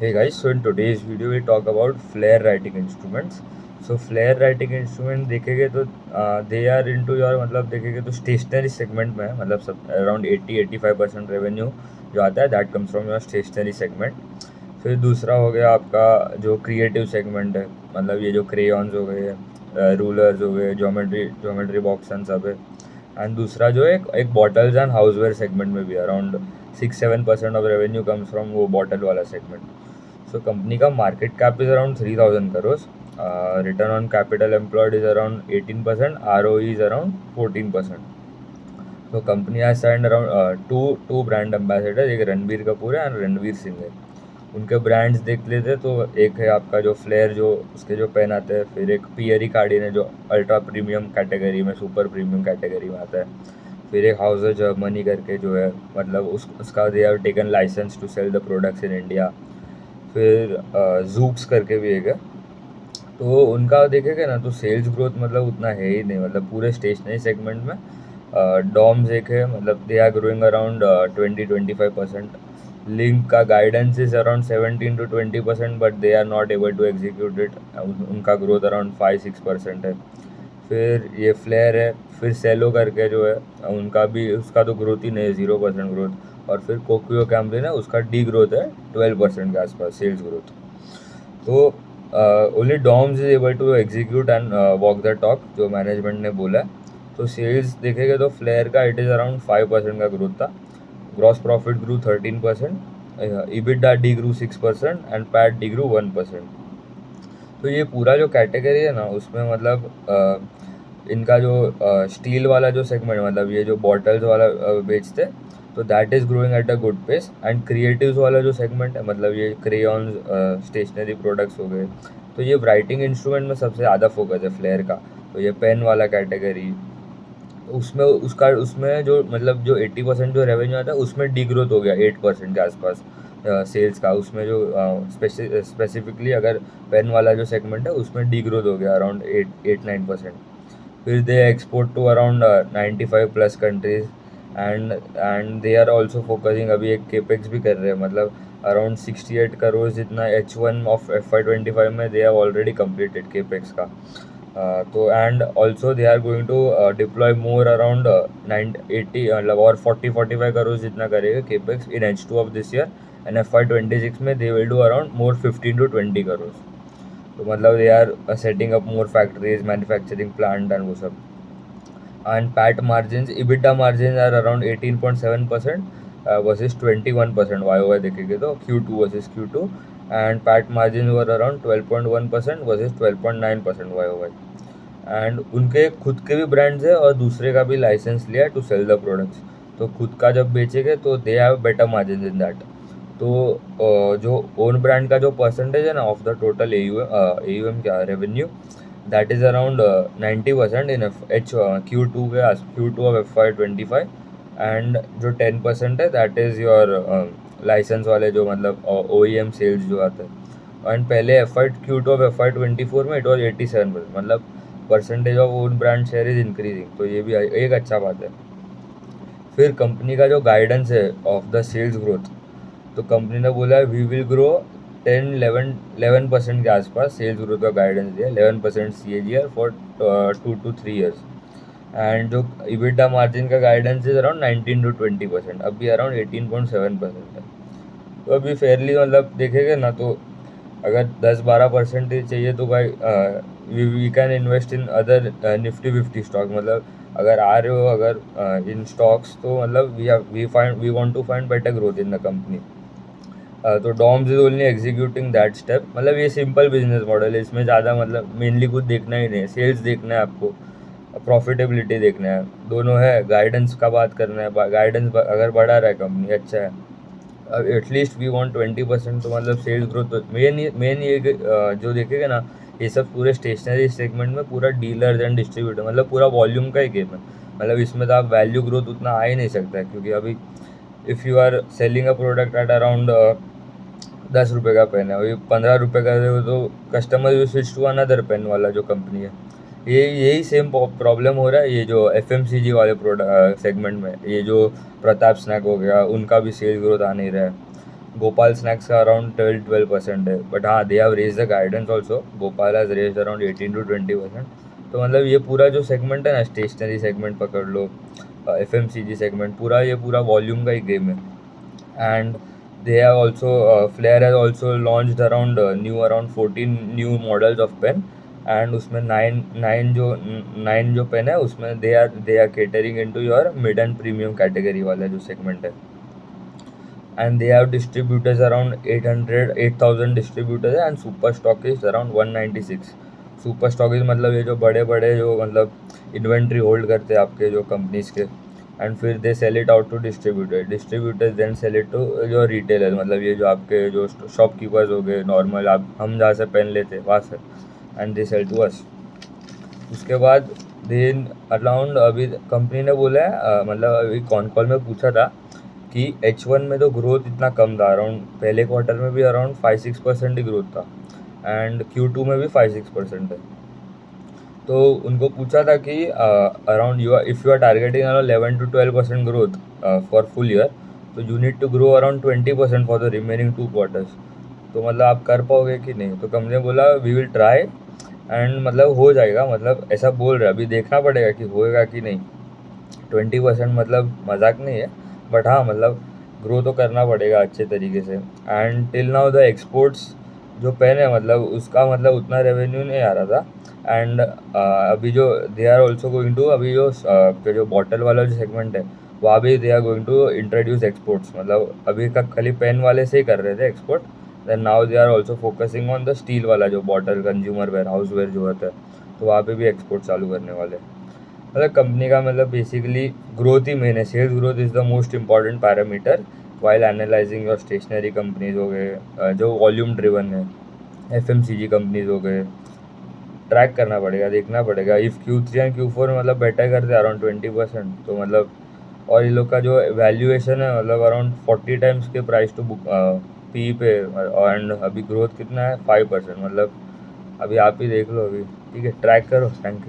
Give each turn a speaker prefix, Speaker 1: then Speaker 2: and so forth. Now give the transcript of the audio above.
Speaker 1: Hey guys, so in today's video we talk about flare writing instruments. So flare writing instrument देखेंगे तो they are into your मतलब देखेंगे तो stationery segment में है मतलब सब अराउंड 80-85% रेवेन्यू जो आता है that comes from your stationery segment. फिर दूसरा हो गया आपका जो क्रिएटिव सेगमेंट है, मतलब ये जो क्रेयॉन्स हो गए, रूलर्स हो गए, ज्योमेट्री ज्योमेट्री बॉक्स एंड सब है। एंड दूसरा जो है एक बॉटल्स एंड हाउसवेयर सेगमेंट में भी around 6-7% of revenue comes from वो बॉटल वाला सेगमेंट। सो कंपनी का market cap is around 3,000 crore, return on capital employed is around 18%, ROE is around 14%। तो company has signed around two brand ambassador, एक रणबीर कपूर है and Ranveer Singh है। उनके ब्रांड्स देख लेते तो एक है आपका जो फ्लेयर, जो उसके जो पेन आते हैं, फिर एक पियरी कार्डिन है जो अल्ट्रा प्रीमियम कैटेगरी में, सुपर प्रीमियम कैटेगरी में आता है। फिर एक हाउस ऑफ जर्मनी करके जो है, मतलब उसका they have taken license to sell the products in India. फिर जूक्स करके भी एक है। तो उनका देखेगा ना तो सेल्स ग्रोथ मतलब उतना है ही नहीं, मतलब पूरे स्टेशनरी सेगमेंट में डॉम्स एक है, मतलब they are growing around 20-25%। Linc का guidance is around 17-20%, but they are not able to execute it. उनका ग्रोथ अराउंड 5-6% है। फिर ये फ्लेयर है, फिर सेलो करके जो है उनका भी, उसका तो ग्रोथ ही नहीं है, 0% ग्रोथ। और फिर कोक्यो कैम्लिन है, उसका डी ग्रोथ है 12% के आसपास सेल्स ग्रोथ। तो only Doms is able to execute and walk the talk, जो मैनेजमेंट ने बोला है। तो सेल्स देखेंगे तो फ्लेयर का इट इज़ अराउंड 5% का ग्रोथ था। Gross profit grew 13%, EBITDA degrew 6% and PAT degrew 1%। तो ये पूरा जो कैटेगरी है ना उसमें मतलब इनका जो स्टील वाला जो सेगमेंट, मतलब ये जो बॉटल्स वाला बेचते, तो that is growing at a good pace. And creatives वाला जो सेगमेंट है, मतलब ये क्रेयॉन्स, स्टेशनरी प्रोडक्ट्स हो गए, तो ये राइटिंग इंस्ट्रूमेंट में सबसे ज़्यादा फोकस है फ्लेयर का। तो ये पेन वाला कैटेगरी, उसमें उसका उसमें जो मतलब जो 80% जो रेवेन्यू आता है उसमें डी ग्रोथ हो गया 8% के आसपास सेल्स का। उसमें जो स्पेसिफिकली अगर पेन वाला जो सेगमेंट है उसमें डी ग्रोथ हो गया अराउंड 8-9%। फिर they export to around 95+ countries. And they are also focusing, अभी एक केपेक्स भी कर रहे हैं, मतलब अराउंड 68 करोड़ जितना H1 ऑफ FY25 में they have already completed capex का। तो and also they are going to deploy more around 980 मतलब और 40-45 करोड़ जितना करेगा capex in H2 of this year. And FY26 में they will do around more 15-20 crore. तो मतलब they are setting up more factories, manufacturing plant and वो सब। And PAT margins, EBITDA margins are around 18.7% versus 21% YOY देखेंगे तो Q2 versus Q2। and PAT margins were around 12.1% versus 12.9% YOY। And उनके खुद के भी ब्रांड्स है और दूसरे का भी लाइसेंस लिया टू सेल द प्रोडक्ट्स। तो खुद का जब बेचेंगे तो they have better margin in that. तो जो ओन ब्रांड का जो परसेंटेज है ना ऑफ द टोटल AUM क्या revenue, that is around 90% in Q2 of FY25। And जो 10% है दैट इज़ योर लाइसेंस वाले जो मतलब OEM सेल्स जो आते हैं। एंड पहले Q2 ऑफ FY24 में इट वॉज 87%, मतलब percentage of own brand share is increasing, तो ये भी एक अच्छा बात है। फिर कंपनी का जो गाइडेंस है ऑफ द सेल्स ग्रोथ, तो कंपनी ने बोला है वी विल ग्रो 10-11% के आसपास सेल्स ग्रोथ का गाइडेंस दिया, 11% CAGR for 2 to 3 years। And जो EBITDA मार्जिन का गाइडेंस इज अराउंड 19-20%, अभी अराउंड 18.7% है। तो अभी फेयरली मतलब देखेंगे ना तो अगर 10-12% चाहिए तो भाई we can invest in other Nifty 50 stock. मतलब अगर आ रहे हो अगर इन स्टॉक्स, तो मतलब we want to find better growth in the company. तो Doms is only executing that step. मतलब ये सिंपल बिजनेस मॉडल है, इसमें ज़्यादा मतलब मेनली कुछ देखना ही नहीं है, सेल्स देखना है आपको, प्रॉफिटेबिलिटी देखना है, दोनों है। गाइडेंस का बात करना है, गाइडेंस अगर बढ़ा रहा है कंपनी अच्छा है। अब एटलीस्ट वी वांट 20%, तो मतलब सेल्स ग्रोथ मेन ये जो देखेगा ना, ये सब पूरे स्टेशनरी सेगमेंट में पूरा डीलर्स एंड डिस्ट्रीब्यूटर, मतलब पूरा वॉल्यूम का ही गेम है। मतलब इसमें तो आप वैल्यू ग्रोथ उतना आ ही नहीं सकता है, क्योंकि अभी if you are selling a product at around 10 रुपये का पेन है, और ये 15 रुपये का दे तो customer will switch to another pen वाला जो कंपनी है। ये यही सेम प्रॉब्लम हो रहा है ये जो FMCG वाले प्रोडक्ट सेगमेंट में, ये जो प्रताप स्नैक हो गया, उनका भी सेल ग्रोथ आ नहीं रहा है। गोपाल स्नैक्स का अराउंड 12% है, बट हाँ they have raise the guidance also, Gopal has raise around 18 to 20%। तो मतलब ये पूरा जो सेगमेंट है ना, स्टेशनरी सेगमेंट पकड़ लो, FMCG सेगमेंट, पूरा ये पूरा वॉल्यूम का ही गेम है। And they have also Flair has also launched around new around 14 new models of pen, and उसमें नाइन जो पेन है उसमें they are catering into your mid and premium category वाला जो सेगमेंट है। And they have distributors around 8,000 distributors है, and super stockist around 196। Super stockist मतलब ये जो बड़े बड़े जो मतलब इन्वेंट्री होल्ड करते हैं आपके जो कंपनीज के, एंड फिर they sell it out to distributors then sell it to जो रिटेलर, मतलब ये जो आपके जो शॉपकीपर्स हो गए नॉर्मल, आप हम जहाँ से पेन लेते हैं वहाँ से, and they sell to us. उसके बाद देन अराउंड अभी कंपनी ने बोला है मतलब अभी कॉल में पूछा था कि H1 में तो ग्रोथ इतना कम था, अराउंड पहले क्वार्टर में भी अराउंड 5-6% ही ग्रोथ था, एंड Q2 में भी 5-6% है। तो उनको पूछा था कि around if you are targeting around 11-12% growth for full year, तो you need to grow around 20% for the remaining 2 quarters. तो मतलब आप कर पाओगे कि नहीं? तो कंपनी ने बोला वी विल ट्राई, एंड मतलब हो जाएगा, मतलब ऐसा बोल रहा है, अभी देखना पड़ेगा कि होएगा कि नहीं। 20% मतलब मजाक नहीं है, बट हाँ मतलब ग्रो तो करना पड़ेगा अच्छे तरीके से। And till now the exports जो पेन है मतलब उसका मतलब उतना रेवेन्यू नहीं आ रहा था, एंड अभी जो they are also going to, अभी जो बॉटल वाला जो सेगमेंट है वहाँ भी they are going to introduce exports, मतलब अभी तक खाली पेन वाले से ही कर रहे थे export, then now they are also focusing on the steel वाला जो bottle consumer ware houseware जो होता है, तो वहाँ पे भी एक्सपोर्ट चालू करने वाले हैं। मतलब कंपनी का मतलब बेसिकली ग्रोथ ही मेन है, sales growth is the most important parameter while analysing your stationery companies हो गए जो वॉल्यूम ड्रिवन है, FMCG कंपनीज हो गए, ट्रैक करना पड़ेगा, देखना पड़ेगा। इफ़ Q3 एंड Q4 मतलब बेटर करते अराउंड 20%, तो मतलब और ये लोग का जो वैल्यूएशन है मतलब अराउंड 40 टाइम्स के प्राइस टू बुक पी पे, एंड अभी ग्रोथ कितना है 5%, मतलब अभी आप ही देख लो अभी। ठीक है, ट्रैक करो। Thank you.